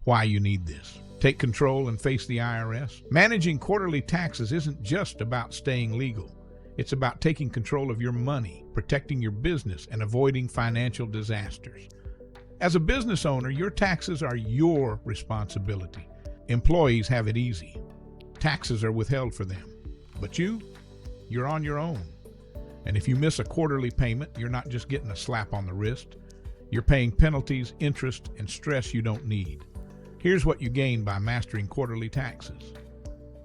why you need this. Take control and face the IRS. Managing quarterly taxes isn't just about staying legal. It's about taking control of your money, protecting your business, and avoiding financial disasters. As a business owner, your taxes are your responsibility. Employees have it easy. Taxes are withheld for them. But you're on your own. And if you miss a quarterly payment, you're not just getting a slap on the wrist. You're paying penalties, interest, and stress you don't need. Here's what you gain by mastering quarterly taxes.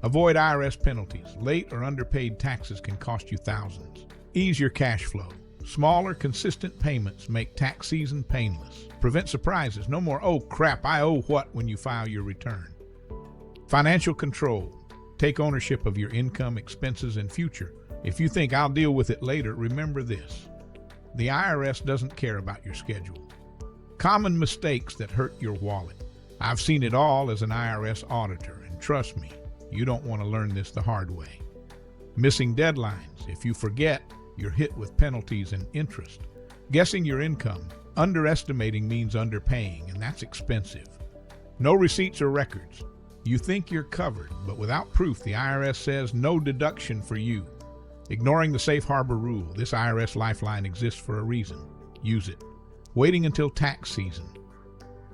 Avoid IRS penalties. Late or underpaid taxes can cost you thousands. Ease your cash flow. Smaller, consistent payments make tax season painless. Prevent surprises. No more, "Oh crap, I owe what," when you file your return. Financial control. Take ownership of your income, expenses, and future. If you think, "I'll deal with it later," remember this. The IRS doesn't care about your schedule. Common mistakes that hurt your wallet. I've seen it all as an IRS auditor, and trust me, you don't want to learn this the hard way. Missing deadlines. If you forget, you're hit with penalties and interest. Guessing your income. Underestimating means underpaying, and that's expensive. No receipts or records. You think you're covered, but without proof, the IRS says no deduction for you. Ignoring the Safe Harbor rule. This IRS lifeline exists for a reason. Use it. Waiting until tax season.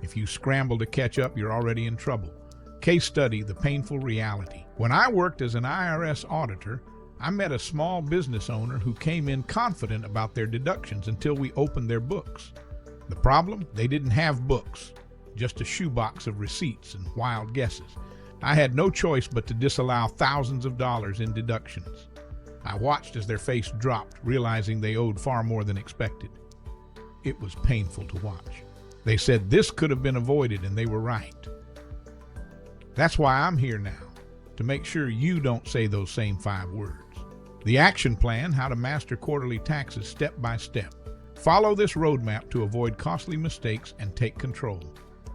If you scramble to catch up, you're already in trouble. Case study, the painful reality. When I worked as an IRS auditor, I met a small business owner who came in confident about their deductions until we opened their books. The problem? They didn't have books, just a shoebox of receipts and wild guesses. I had no choice but to disallow thousands of dollars in deductions. I watched as their face dropped, realizing they owed far more than expected. It was painful to watch. They said this could have been avoided, and they were right. That's why I'm here now, to make sure you don't say those same 5 words. The action plan, how to master quarterly taxes step by step. Follow this roadmap to avoid costly mistakes and take control.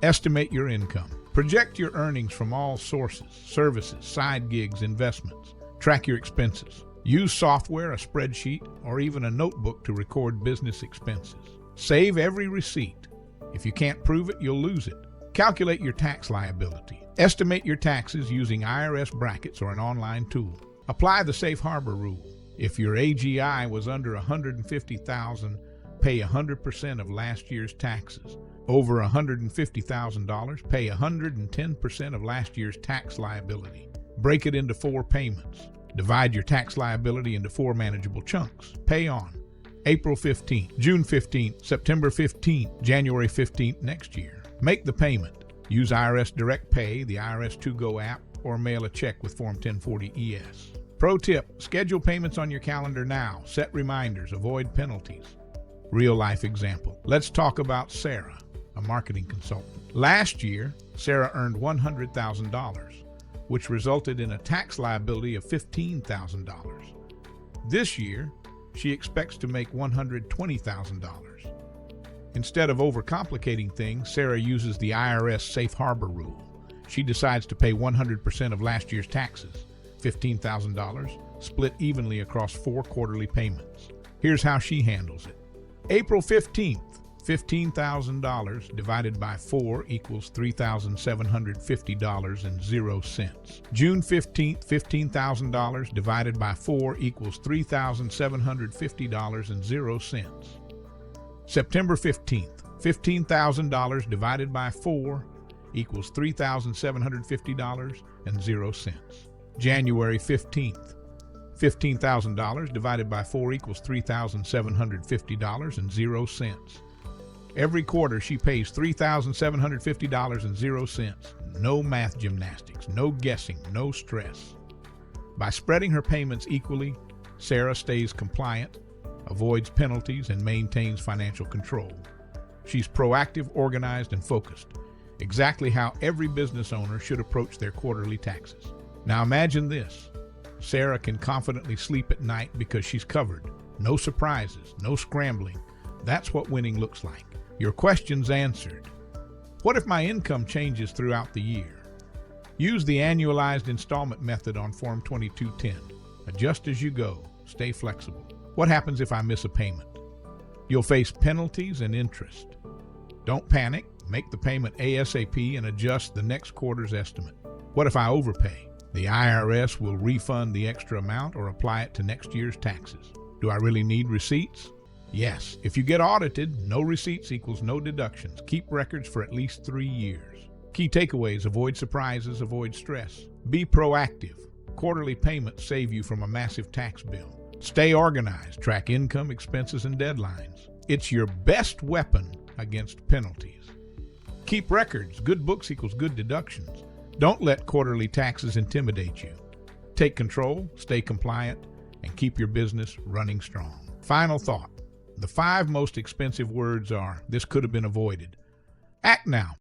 Estimate your income. Project your earnings from all sources, services, side gigs, investments. Track your expenses. Use software, a spreadsheet, or even a notebook to record business expenses. Save every receipt. If you can't prove it, you'll lose it. Calculate your tax liability. Estimate your taxes using IRS brackets or an online tool. Apply the Safe Harbor rule. If your AGI was under $150,000, pay 100% of last year's taxes. Over $150,000, pay 110% of last year's tax liability. Break it into 4 payments. Divide your tax liability into 4 manageable chunks. Pay on April 15th, June 15th, September 15th, January 15th next year. Make the payment. Use IRS Direct Pay, the IRS To-Go app, or mail a check with Form 1040 ES. Pro tip, schedule payments on your calendar now. Set reminders, avoid penalties. Real life example. Let's talk about Sarah, a marketing consultant. Last year, Sarah earned $100,000, which resulted in a tax liability of $15,000. This year, she expects to make $120,000. Instead of overcomplicating things, Sarah uses the IRS Safe Harbor rule. She decides to pay 100% of last year's taxes, $15,000, split evenly across 4 quarterly payments. Here's how she handles it. April 15th, $15,000 divided by 4 equals $3,750.00. June 15th, $15,000 divided by 4 equals $3,750.00. September 15th, $15,000 divided by 4 equals $3,750.00. January 15th, $15,000 divided by 4 equals $3,750.00. Every quarter she pays $3,750.00. No math gymnastics, no guessing, no stress. By spreading her payments equally, Sarah stays compliant, avoids penalties, and maintains financial control. She's proactive, organized, and focused, exactly how every business owner should approach their quarterly taxes. Now imagine this. Sarah can confidently sleep at night because she's covered. No surprises, no scrambling. That's what winning looks like. Your questions answered. What if my income changes throughout the year? Use the annualized installment method on Form 2210. Adjust as you go. Stay flexible. What happens if I miss a payment? You'll face penalties and interest. Don't panic. Make the payment ASAP and adjust the next quarter's estimate. What if I overpay? The IRS will refund the extra amount or apply it to next year's taxes. Do I really need receipts? Yes. If you get audited, no receipts equals no deductions. Keep records for at least 3 years. Key takeaways: avoid surprises, avoid stress. Be proactive. Quarterly payments save you from a massive tax bill. Stay organized. Track income, expenses, and deadlines. It's your best weapon against penalties. Keep records. Good books equals good deductions. Don't let quarterly taxes intimidate you. Take control, stay compliant, and keep your business running strong. Final thought. The 5 most expensive words are, "This could have been avoided." Act now.